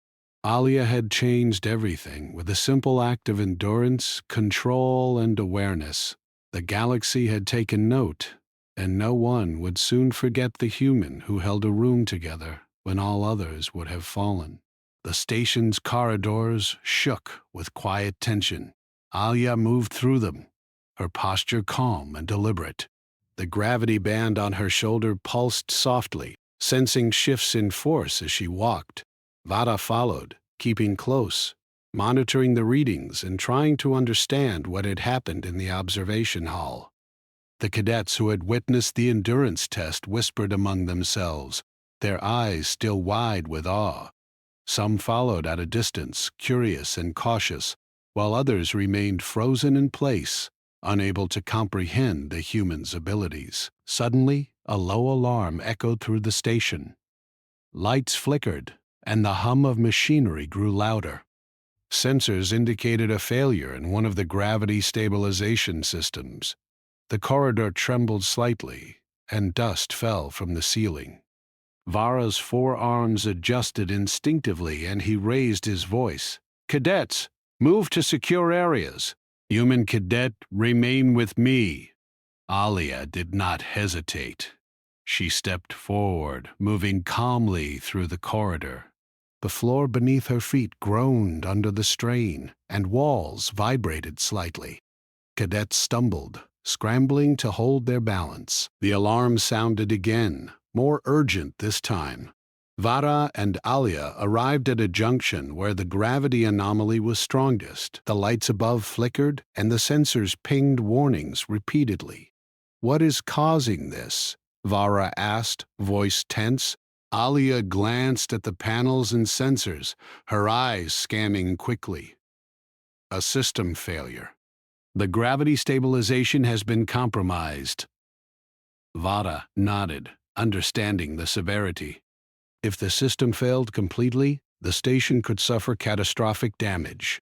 Alia had changed everything with a simple act of endurance, control, and awareness. The galaxy had taken note, and no one would soon forget the human who held a room together when all others would have fallen. The station's corridors shook with quiet tension. Alia moved through them, her posture calm and deliberate. The gravity band on her shoulder pulsed softly, sensing shifts in force as she walked. Vara followed, keeping close, monitoring the readings and trying to understand what had happened in the observation hall. The cadets who had witnessed the endurance test whispered among themselves, their eyes still wide with awe. Some followed at a distance, curious and cautious, while others remained frozen in place, unable to comprehend the human's abilities. Suddenly, a low alarm echoed through the station. Lights flickered, and the hum of machinery grew louder. Sensors indicated a failure in one of the gravity stabilization systems. The corridor trembled slightly, and dust fell from the ceiling. Vara's forearms adjusted instinctively, and he raised his voice. "Cadets, move to secure areas. Human cadet, remain with me." Alia did not hesitate. She stepped forward, moving calmly through the corridor. The floor beneath her feet groaned under the strain, and walls vibrated slightly. Cadets stumbled, scrambling to hold their balance. The alarm sounded again, more urgent this time. Vara and Alia arrived at a junction where the gravity anomaly was strongest. The lights above flickered, and the sensors pinged warnings repeatedly. "What is causing this?" Vara asked, voice tense. Alia glanced at the panels and sensors, her eyes scanning quickly. "A system failure. The gravity stabilization has been compromised." Vara nodded, understanding the severity. If the system failed completely, the station could suffer catastrophic damage.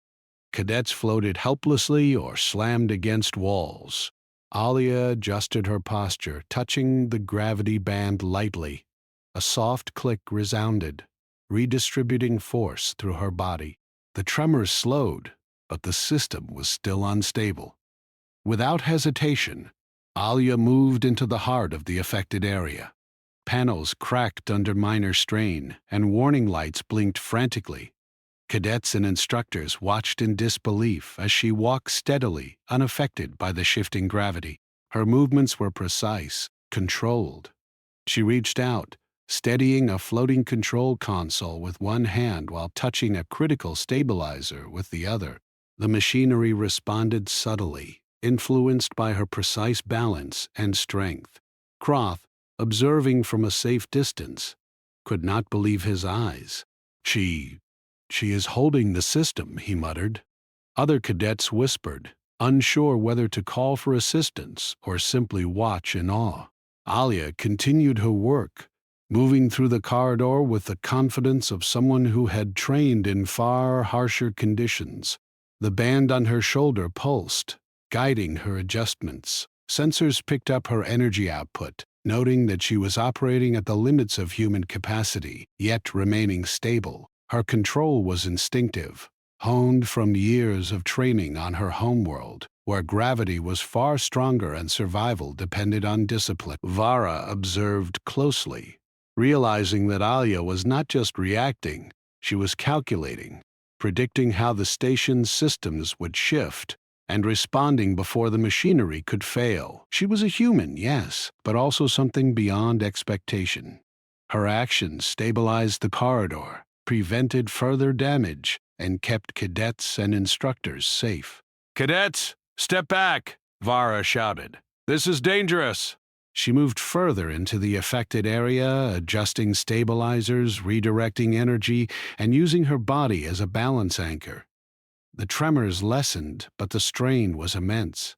Cadets floated helplessly or slammed against walls. Alia adjusted her posture, touching the gravity band lightly. A soft click resounded, redistributing force through her body. The tremors slowed, but the system was still unstable. Without hesitation, Alia moved into the heart of the affected area. Panels cracked under minor strain, and warning lights blinked frantically. Cadets and instructors watched in disbelief as she walked steadily, unaffected by the shifting gravity. Her movements were precise, controlled. She reached out, steadying a floating control console with one hand while touching a critical stabilizer with the other. The machinery responded subtly, influenced by her precise balance and strength. Croth, observing from a safe distance, could not believe his eyes. She is holding the system," he muttered. Other cadets whispered, unsure whether to call for assistance or simply watch in awe. Alia continued her work, moving through the corridor with the confidence of someone who had trained in far harsher conditions. The band on her shoulder pulsed, guiding her adjustments. Sensors picked up her energy output, noting that she was operating at the limits of human capacity, yet remaining stable. Her control was instinctive, honed from years of training on her homeworld. where gravity was far stronger and survival depended on discipline. Vara observed closely, realizing that Alia was not just reacting, she was calculating, predicting how the station's systems would shift, and responding before the machinery could fail. She was a human, yes, but also something beyond expectation. Her actions stabilized the corridor, prevented further damage, and kept cadets and instructors safe. "Cadets, step back!" Vara shouted. "This is dangerous!" She moved further into the affected area, adjusting stabilizers, redirecting energy, and using her body as a balance anchor. The tremors lessened, but the strain was immense.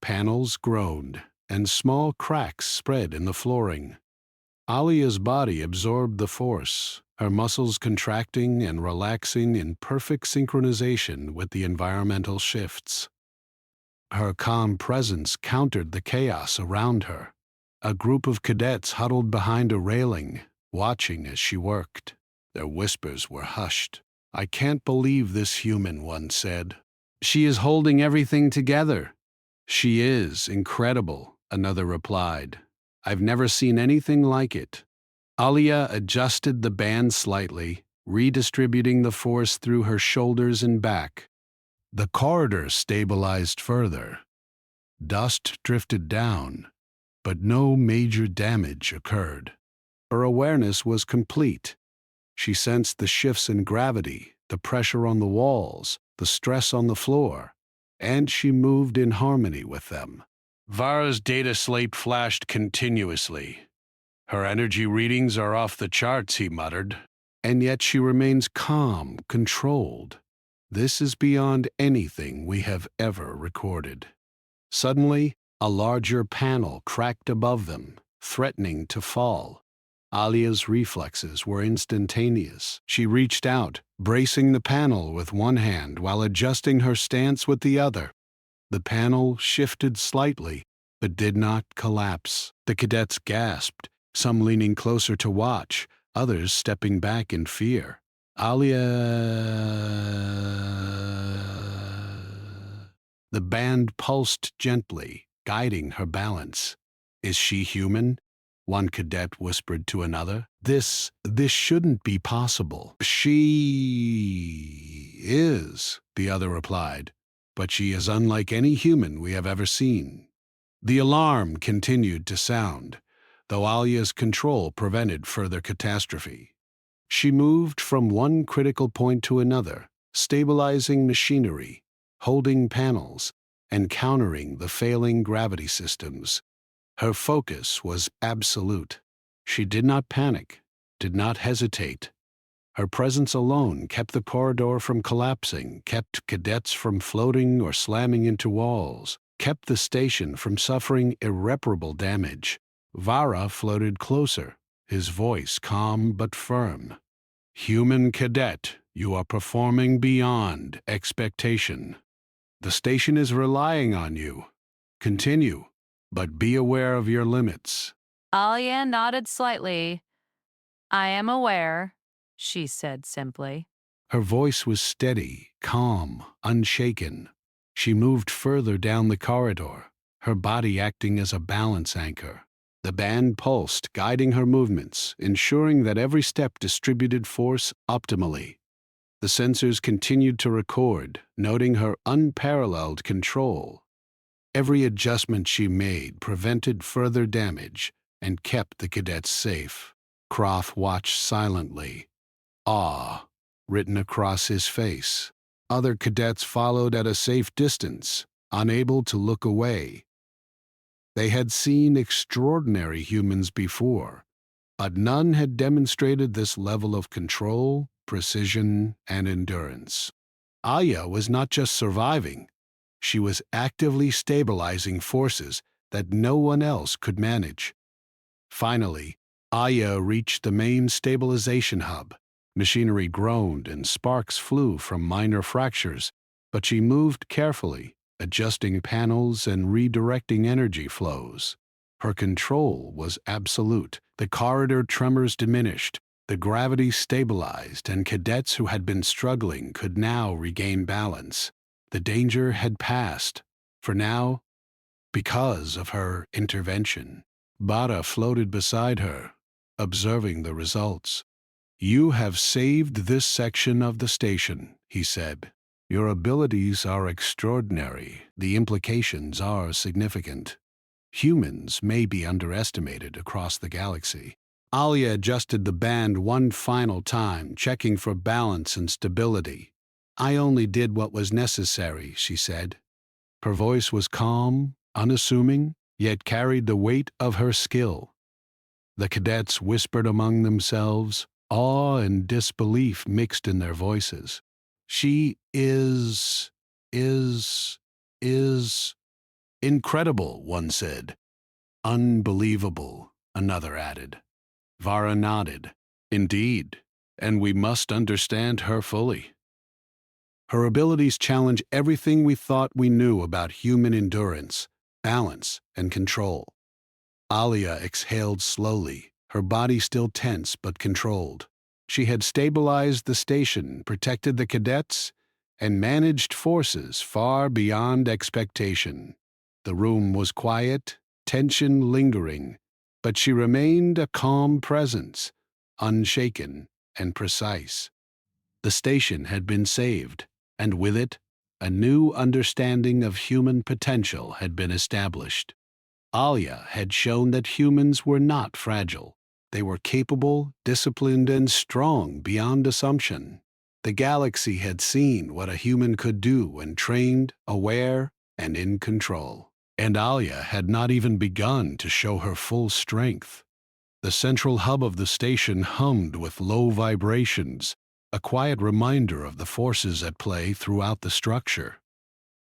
Panels groaned, and small cracks spread in the flooring. Alia's body absorbed the force, her muscles contracting and relaxing in perfect synchronization with the environmental shifts. Her calm presence countered the chaos around her. A group of cadets huddled behind a railing, watching as she worked. Their whispers were hushed. "I can't believe this human," one said. "She is holding everything together." "She is incredible," another replied. "I've never seen anything like it." Alia adjusted the band slightly, redistributing the force through her shoulders and back. The corridor stabilized further. Dust drifted down, but no major damage occurred. Her awareness was complete. She sensed the shifts in gravity, the pressure on the walls, the stress on the floor, and she moved in harmony with them. Vara's data slate flashed continuously. "Her energy readings are off the charts," he muttered. "And yet she remains calm, controlled. This is beyond anything we have ever recorded." Suddenly, a larger panel cracked above them, threatening to fall. Alia's reflexes were instantaneous. She reached out, bracing the panel with one hand while adjusting her stance with the other. The panel shifted slightly, but did not collapse. The cadets gasped, some leaning closer to watch, others stepping back in fear. The band pulsed gently, guiding her balance. "Is she human?" one cadet whispered to another. This shouldn't be possible." "She is," the other replied, "but she is unlike any human we have ever seen." The alarm continued to sound, though Alia's control prevented further catastrophe. She moved from one critical point to another, stabilizing machinery, holding panels, and countering the failing gravity systems. Her focus was absolute. She did not panic, did not hesitate. Her presence alone kept the corridor from collapsing, kept cadets from floating or slamming into walls, kept the station from suffering irreparable damage. Vara floated closer, his voice calm but firm. "Human cadet, you are performing beyond expectation. The station is relying on you. Continue, but be aware of your limits." Alia nodded slightly. "I am aware," she said simply. Her voice was steady, calm, unshaken. She moved further down the corridor, her body acting as a balance anchor. The band pulsed, guiding her movements, ensuring that every step distributed force optimally. The sensors continued to record, noting her unparalleled control. Every adjustment she made prevented further damage and kept the cadets safe. Croft watched silently, awe written across his face. Other cadets followed at a safe distance, unable to look away. They had seen extraordinary humans before, but none had demonstrated this level of control, precision, and endurance. Aya was not just surviving, she was actively stabilizing forces that no one else could manage. Finally, Aya reached the main stabilization hub. Machinery groaned and sparks flew from minor fractures, but she moved carefully, adjusting panels and redirecting energy flows. Her control was absolute. The corridor tremors diminished, the gravity stabilized, and cadets who had been struggling could now regain balance. The danger had passed, For now, because of her intervention, Bara floated beside her, observing the results. "You have saved this section of the station," he said. "Your abilities are extraordinary. The implications are significant. Humans may be underestimated across the galaxy." Alia adjusted the band one final time, checking for balance and stability. "I only did what was necessary," she said. Her voice was calm, unassuming, yet carried the weight of her skill. The cadets whispered among themselves, awe and disbelief mixed in their voices. "She is incredible," one said. "Unbelievable," another added. Vara nodded. "Indeed, and we must understand her fully. Her abilities challenge everything we thought we knew about human endurance, balance, and control." Alia exhaled slowly, her body still tense but controlled. She had stabilized the station, protected the cadets, and managed forces far beyond expectation. The room was quiet, tension lingering, but she remained a calm presence, unshaken and precise. The station had been saved, and with it, a new understanding of human potential had been established. Alia had shown that humans were not fragile. They were capable, disciplined, and strong beyond assumption. The galaxy had seen what a human could do when trained, aware, and in control. And Alia had not even begun to show her full strength. The central hub of the station hummed with low vibrations, a quiet reminder of the forces at play throughout the structure.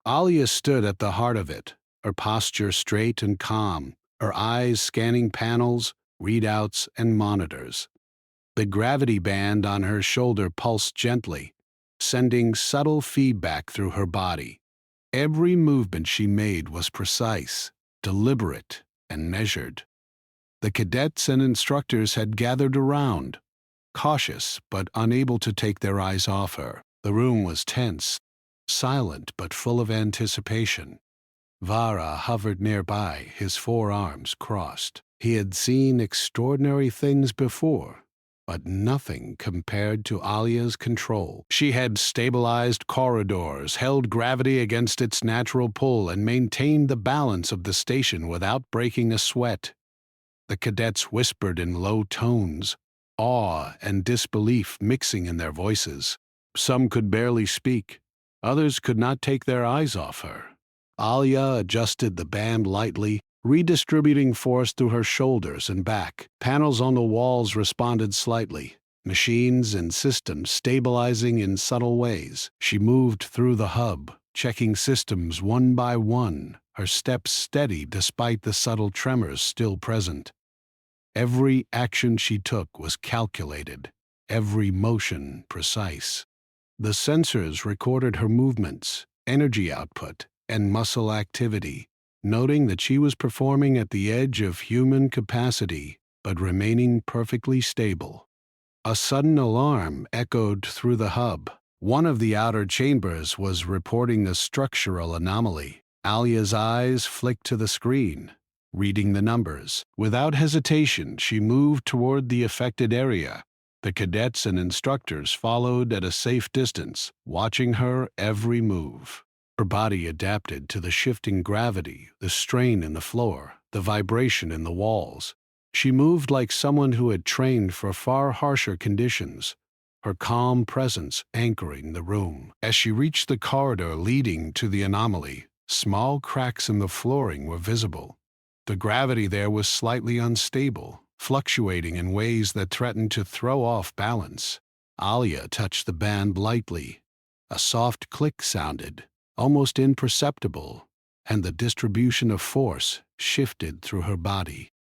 Alia stood at the heart of it, her posture straight and calm, her eyes scanning panels, readouts, and monitors. The gravity band on her shoulder pulsed gently, sending subtle feedback through her body. Every movement she made was precise, deliberate, and measured. The cadets and instructors had gathered around, cautious but unable to take their eyes off her. The room was tense, silent but full of anticipation. Vara hovered nearby, his forearms crossed. He had seen extraordinary things before, but nothing compared to Alia's control. She had stabilized corridors, held gravity against its natural pull, and maintained the balance of the station without breaking a sweat. The cadets whispered in low tones, awe and disbelief mixing in their voices. Some could barely speak. Others could not take their eyes off her. Alia adjusted the band lightly, redistributing force through her shoulders and back. Panels on the walls responded slightly, machines and systems stabilizing in subtle ways. She moved through the hub, checking systems one by one, her steps steady despite the subtle tremors still present. Every action she took was calculated, every motion precise. The sensors recorded her movements, energy output, and muscle activity, noting that she was performing at the edge of human capacity, but remaining perfectly stable. A sudden alarm echoed through the hub. One of the outer chambers was reporting a structural anomaly. Alia's eyes flicked to the screen, reading the numbers. Without hesitation, she moved toward the affected area. The cadets and instructors followed at a safe distance, watching her every move. Her body adapted to the shifting gravity, the strain in the floor, the vibration in the walls. She moved like someone who had trained for far harsher conditions, her calm presence anchoring the room. As she reached the corridor leading to the anomaly, small cracks in the flooring were visible. The gravity there was slightly unstable, fluctuating in ways that threatened to throw off balance. Alia touched the band lightly. A soft click sounded, almost imperceptible, and the distribution of force shifted through her body.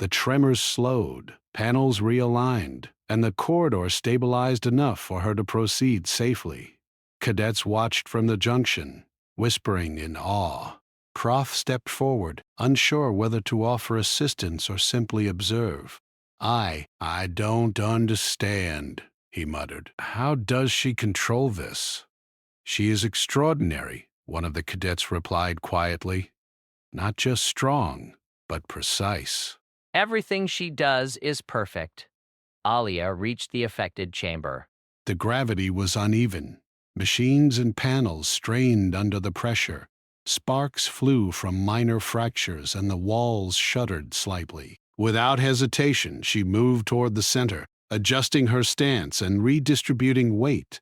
The tremors slowed, panels realigned, and the corridor stabilized enough for her to proceed safely. Cadets watched from the junction, whispering in awe. Prof stepped forward, unsure whether to offer assistance or simply observe. I don't understand," he muttered. "How does she control this? She is extraordinary, one of the cadets replied quietly. Not just strong, but precise. Everything she does is perfect. Alia reached the affected chamber. The gravity was uneven. Machines and panels strained under the pressure. Sparks flew from minor fractures and the walls shuddered slightly. Without hesitation, she moved toward the center, adjusting her stance and redistributing weight.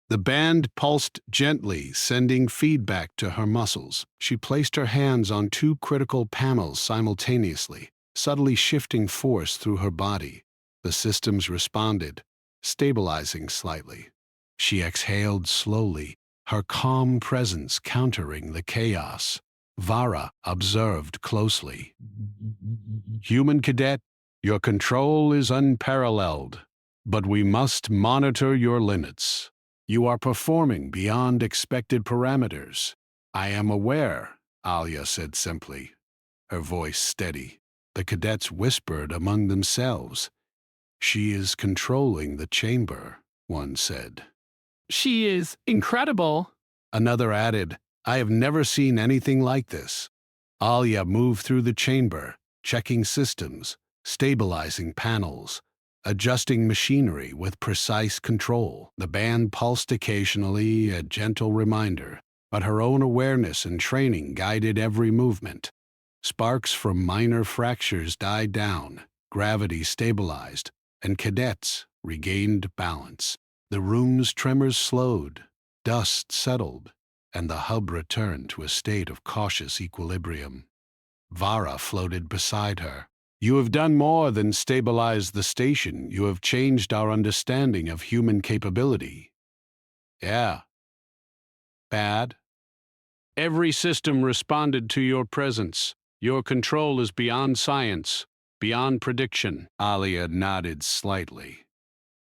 The band pulsed gently, sending feedback to her muscles. She placed her hands on two critical panels simultaneously, subtly shifting force through her body. The systems responded, stabilizing slightly. She exhaled slowly, her calm presence countering the chaos. Vara observed closely. Human cadet, your control is unparalleled, but we must monitor your limits. You are performing beyond expected parameters. I am aware, Alia said simply, her voice steady. The cadets whispered among themselves. She is controlling the chamber, one said. She is incredible. Another added, I have never seen anything like this. Alia moved through the chamber, checking systems, stabilizing panels, adjusting machinery with precise control. The band pulsed occasionally, a gentle reminder, but her own awareness and training guided every movement. Sparks from minor fractures died down, gravity stabilized, and cadets regained balance. The room's tremors slowed, dust settled, and the hub returned to a state of cautious equilibrium. Vara floated beside her. You have done more than stabilize the station. You have changed our understanding of human capability. Yeah. Bad? Every system responded to your presence. Your control is beyond science, beyond prediction. Alia nodded slightly.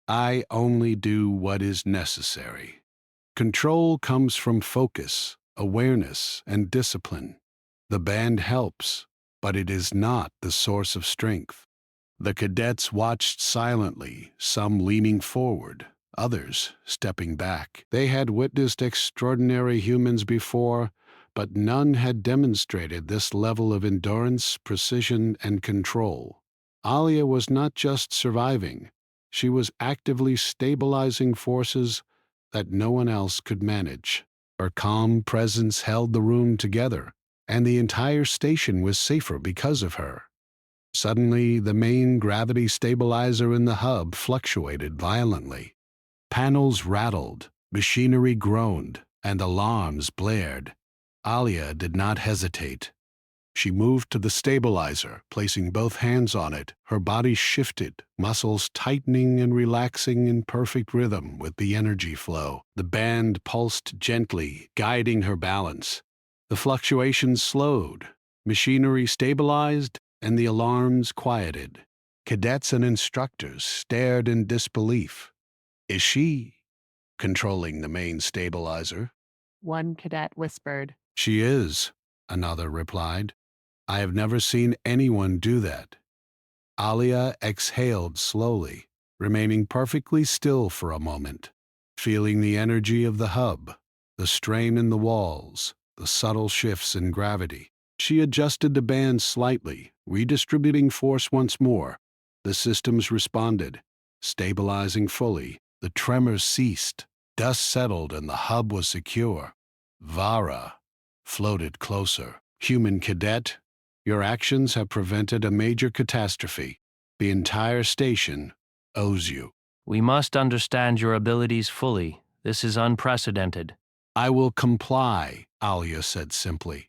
I only do what is necessary. Control comes from focus, awareness, and discipline. The band helps, but it is not the source of strength. The cadets watched silently, some leaning forward, others stepping back. They had witnessed extraordinary humans before, but none had demonstrated this level of endurance, precision, and control. Alia was not just surviving, she was actively stabilizing forces that no one else could manage. Her calm presence held the room together, and the entire station was safer because of her. Suddenly, the main gravity stabilizer in the hub fluctuated violently. Panels rattled, machinery groaned, and alarms blared. Alia did not hesitate. She moved to the stabilizer, placing both hands on it. Her body shifted, muscles tightening and relaxing in perfect rhythm with the energy flow. The band pulsed gently, guiding her balance. The fluctuations slowed, machinery stabilized, and the alarms quieted. Cadets and instructors stared in disbelief. Is she controlling the main stabilizer? One cadet whispered. She is, another replied. I have never seen anyone do that. Alia exhaled slowly, remaining perfectly still for a moment, feeling the energy of the hub, the strain in the walls, the subtle shifts in gravity. She adjusted the band slightly, redistributing force once more. The systems responded, stabilizing fully. The tremors ceased, dust settled, and the hub was secure. Vara floated closer. Human cadet, your actions have prevented a major catastrophe. The entire station owes you. We must understand your abilities fully. This is unprecedented. I will comply, Alia said simply.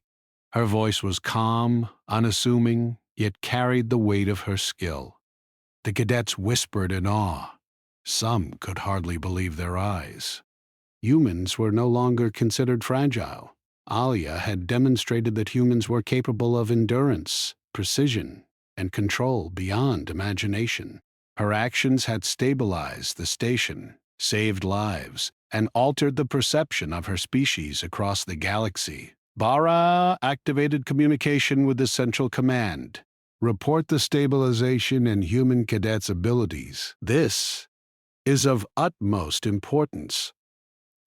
Her voice was calm, unassuming, yet carried the weight of her skill. The cadets whispered in awe. Some could hardly believe their eyes. Humans were no longer considered fragile. Alia had demonstrated that humans were capable of endurance, precision, and control beyond imagination. Her actions had stabilized the station, saved lives, and altered the perception of her species across the galaxy. Vara activated communication with the Central Command. Report the stabilization and human cadets' abilities. This is of utmost importance.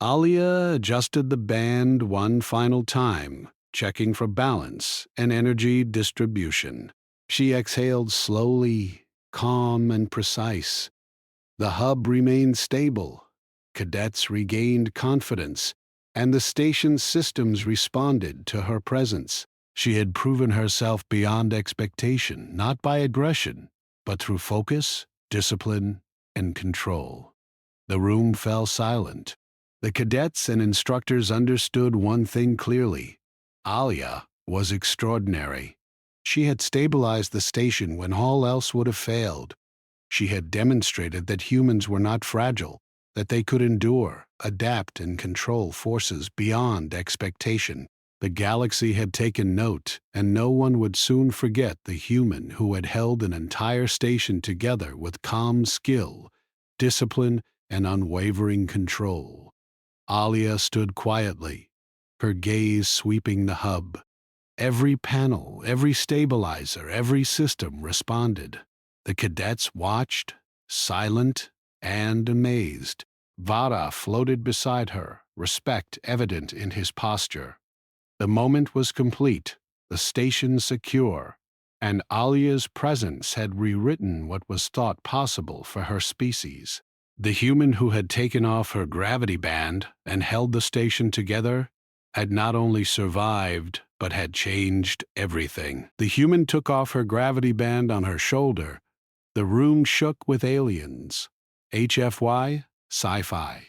Alia adjusted the band one final time, checking for balance and energy distribution. She exhaled slowly, calm and precise. The hub remained stable. Cadets regained confidence, and the station's systems responded to her presence. She had proven herself beyond expectation, not by aggression, but through focus, discipline, and control. The room fell silent. The cadets and instructors understood one thing clearly. Alia was extraordinary. She had stabilized the station when all else would have failed. She had demonstrated that humans were not fragile, that they could endure, adapt, and control forces beyond expectation. The galaxy had taken note, and no one would soon forget the human who had held an entire station together with calm skill, discipline, and unwavering control. Alia stood quietly, her gaze sweeping the hub. Every panel, every stabilizer, every system responded. The cadets watched, silent and amazed. Vara floated beside her, respect evident in his posture. The moment was complete, the station secure, and Alia's presence had rewritten what was thought possible for her species. The human who had taken off her gravity band and held the station together had not only survived, but had changed everything. The human took off her gravity band on her shoulder. The room shook with aliens. HFY Sci-Fi.